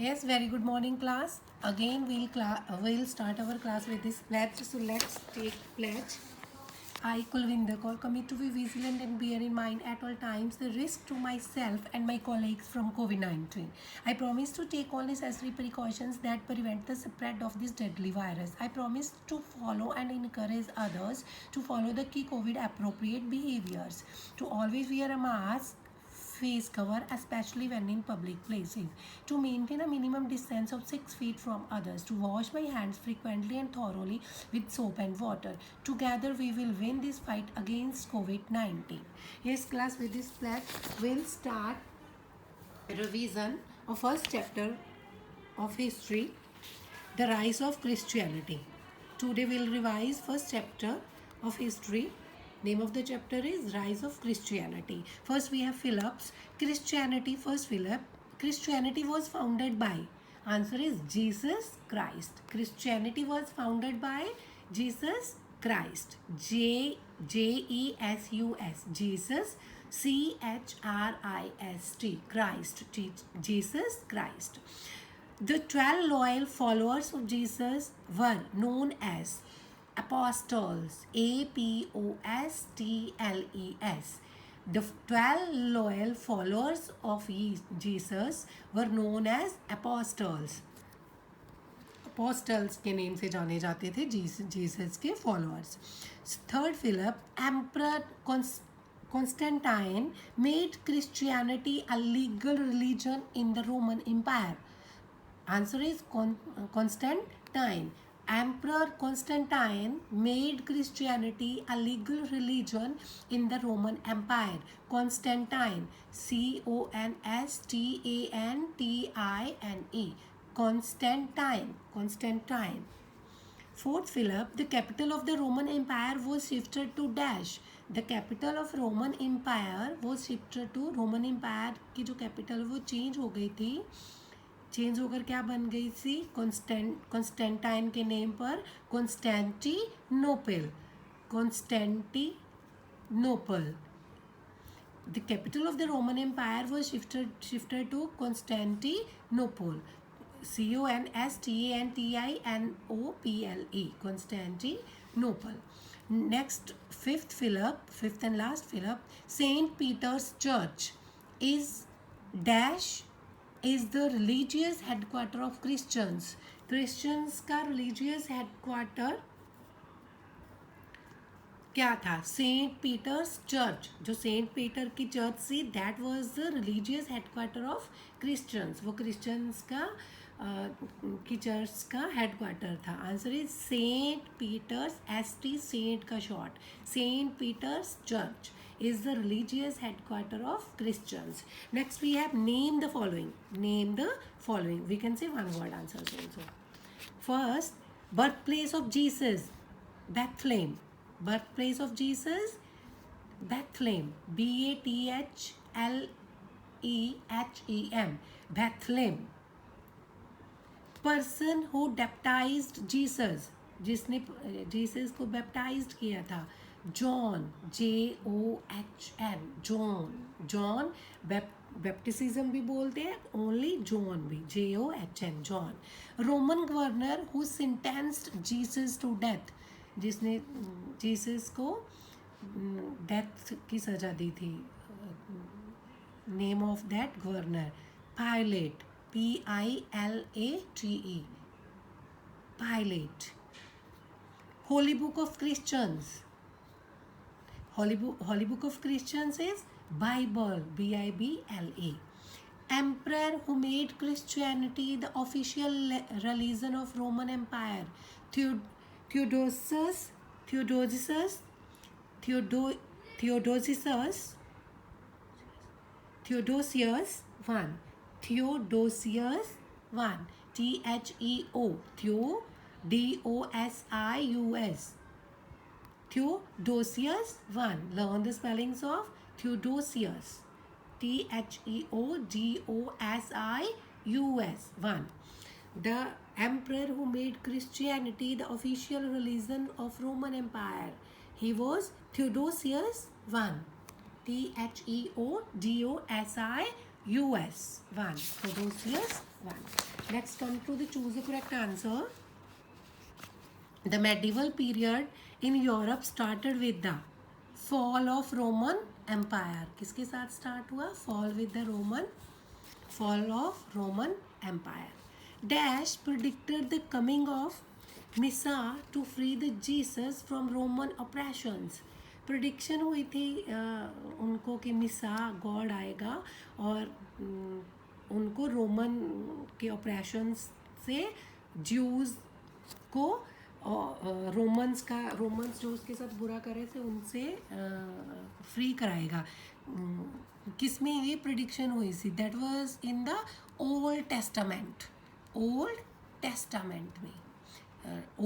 Yes, very good morning class. Again we'll start our class with this pledge. So let's take pledge. I, Kulvinder Kaur, commit to be vigilant and bear in mind at all times the risk to myself and my colleagues from COVID-19. I promise to take all necessary precautions that prevent the spread of this deadly virus. I promise to follow and encourage others to follow the key COVID appropriate behaviors, to always wear a mask, face cover, especially when in public places, to maintain a minimum distance of 6 feet from others, to wash my hands frequently and thoroughly with soap and water. Together we will win this fight against COVID-19. Yes class, with this pledge we'll start revision of first chapter of history, the rise of Christianity. Today we'll revise first chapter of history. Name of the chapter is Rise of Christianity. First we have Philip's Christianity. First Philip, Christianity was founded by. Answer is Jesus Christ. Christianity was founded by Jesus Christ. Jesus. Jesus. Christ. Christ. Jesus Christ. The 12 loyal followers of Jesus were known as apostles. Apostles. The 12 loyal followers of Jesus were known as apostles. apostles के name से जाने जाते थे Jesus के followers. Third fill up, emperor Constantine made Christianity a legal religion in the Roman Empire. Answer is Constantine. Emperor Constantine made Christianity a legal religion in the Roman Empire. Constantine. Constantine. Constantine. Fourth Philip, the capital of the Roman Empire was shifted to dash. The capital of Roman Empire was shifted to Roman Empire की जो capital वो change हो गई थी. Change होकर क्या बन गई थी? कॉन्स्टेंटाइन के नेम पर Constantinople. The capital of the Roman empire was shifted to Constantinople. CONSTANTINOPLE. Constantinople. Next fifth and last fill up, saint Peter's church is dash is the religious headquarter of Christians. Christians का religious headquarter क्या था? Saint Peter's church. जो Saint Peter की church थी, that was the religious headquarter of Christians. वो Christians का की church का हेडक्वार्टर था. Answer is Saint Peter's. ST saint का short. Saint Peter's church is the religious headquarter of Christians. Next we have name the following. Name the following. We can say one word answers also. First, birthplace of Jesus, Bethlehem. Birthplace of Jesus, Bethlehem. BATHLEHEM. Bethlehem. Person who baptized Jesus, जिसने Jesus को baptized किया था, John. JOHN. John. Baptism भी बोलते हैं, only John भी. JOHN. John. Roman governor who sentenced Jesus to death, जिसने Jesus को डेथ की सजा दी थी. Name of that governor, Pilate. PILATE. Pilate. Holy Book of Christians. Holy Book of Christians is Bible. BIBLE. Emperor who made Christianity the official religion of Roman Empire, Theodosius I. Theodosius I. THEO. DOSIUS. Theodosius I. Learn the spellings of Theodosius. THEODOSIUS I. The emperor who made Christianity the official religion of Roman Empire. He was Theodosius I. THEODOSIUS I. Theodosius I. Next, come to the choose the correct answer. The medieval period in Europe started with the fall of Roman Empire. किसके साथ start हुआ? Fall with the fall of Roman Empire. Dash predicted the coming of Messiah to free the Jesus from Roman oppressions. Prediction हुई थी उनको कि मिसा God आएगा और उनको रोमन के ऑपरेशंस से ज्यूज़ को रोमन्स जो उसके साथ बुरा करे थे उनसे फ्री कराएगा. किस में ये प्रिडिक्शन हुई थी? That was in the old testament में.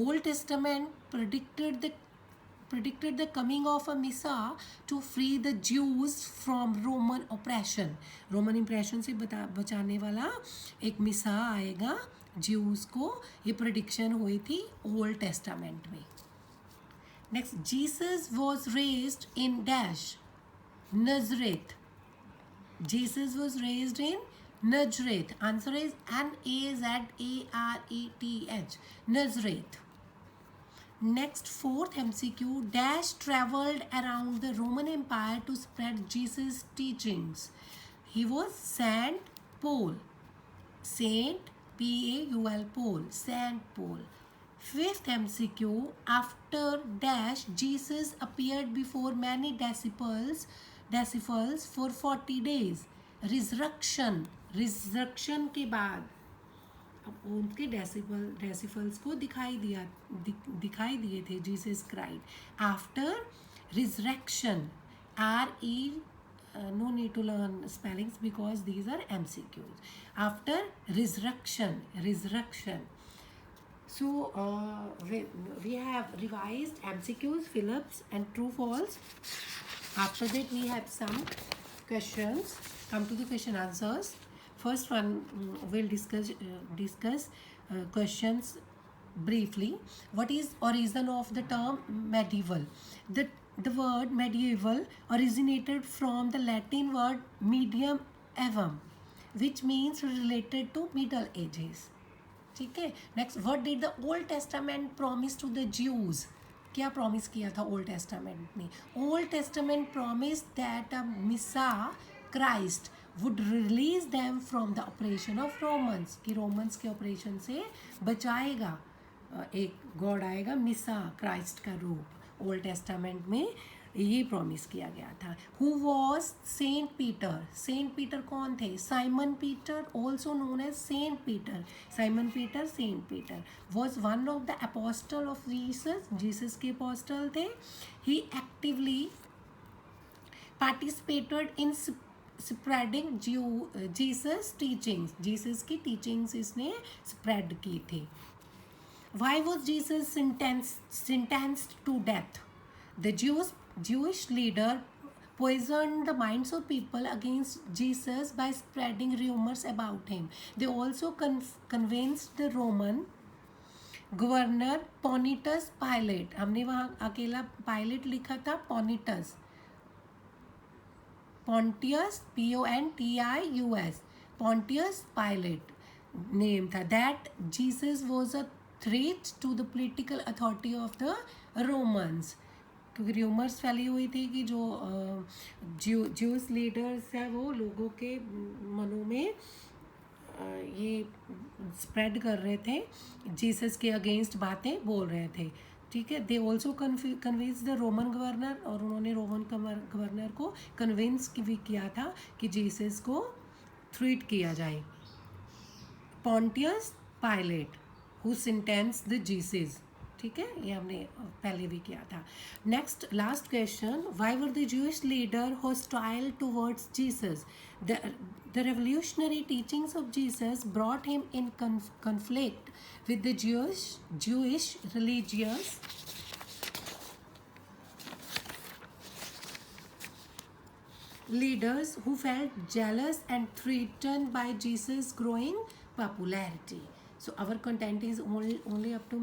Old testament predicted the coming of a Messiah to free the Jews from Roman oppression. Roman impression से बचाने वाला एक मिसा आएगा ज्यूज को. ये प्रिडिक्शन हुई थी ओल्ड टेस्टामेंट में. Next, Jesus was raised in dash Nazareth. Jesus was raised in Nazareth. Answer is Nazareth. Nazareth. Next, fourth MCQ, Dash traveled around the Roman Empire to spread Jesus' teachings. He was Saint Paul. Saint Paul. Paul. Saint Paul. Fifth MCQ, after Dash, Jesus appeared before many disciples for 40 days. Resurrection के बाद अब उनके डेसिपल्स को दिखाई दिए थे. Jesus cried after resurrection. no need to learn spellings because these are MCQs. After resurrection. So we have revised MCQs, fill-ups and true false. After that we have some questions. Come to the question answers. First one, we'll discuss questions briefly. What is origin of the term medieval? The word medieval originated from the Latin word medium evum, which means related to Middle Ages. ठीक है. Next, what did the Old Testament promise to the Jews? क्या promise किया था old testament में? Old testament promise that a messiah Christ would release them from the oppression of Romans. कि Romans के oppression से बचाएगा. एक गॉड आएगा मिसा क्राइस्ट का रूप. ओल्ड टेस्टामेंट में ये प्रॉमिस किया गया था. Who was Saint Peter? Saint Peter कौन थे? Simon Peter, also known as Saint Peter. Simon Peter, Saint Peter was one of the apostle of Jesus. Jesus के अपोस्टल थे. He actively participated in spreading Jesus teachings. Jesus की teachings इसने spread की थी. Why was Jesus sentenced to death? The Jewish leader poisoned the minds of people against Jesus by spreading rumors about him. They also convinced the Roman governor Pontius Pilate. हमने वहाँ अकेला pilot लिखा था. Pontius, Pontius, Pontius Pilate name था. That Jesus was a threat to the political authority of the Romans. क्योंकि rumours फैली हुई थी कि जो ज्यूस लीडर्स हैं वो लोगों के मनों में ये स्प्रेड कर रहे थे, जीसस के अगेंस्ट बातें बोल रहे थे. ठीक है. They also convince the Roman governor. और उन्होंने रोमन गवर्नर को कन्विंस भी किया था कि जीसस को थ्रीट किया जाए. Pontius Pilate who sentence the Jesus. ठीक है. ये हमने पहले भी किया था. Next, last question. Why were the Jewish leader hostile towards Jesus? The revolutionary teachings of Jesus brought him in conflict with the Jewish religious leaders who felt jealous and threatened by Jesus' growing popularity. So our content is only up to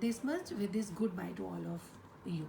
this much. With this, goodbye to all of you.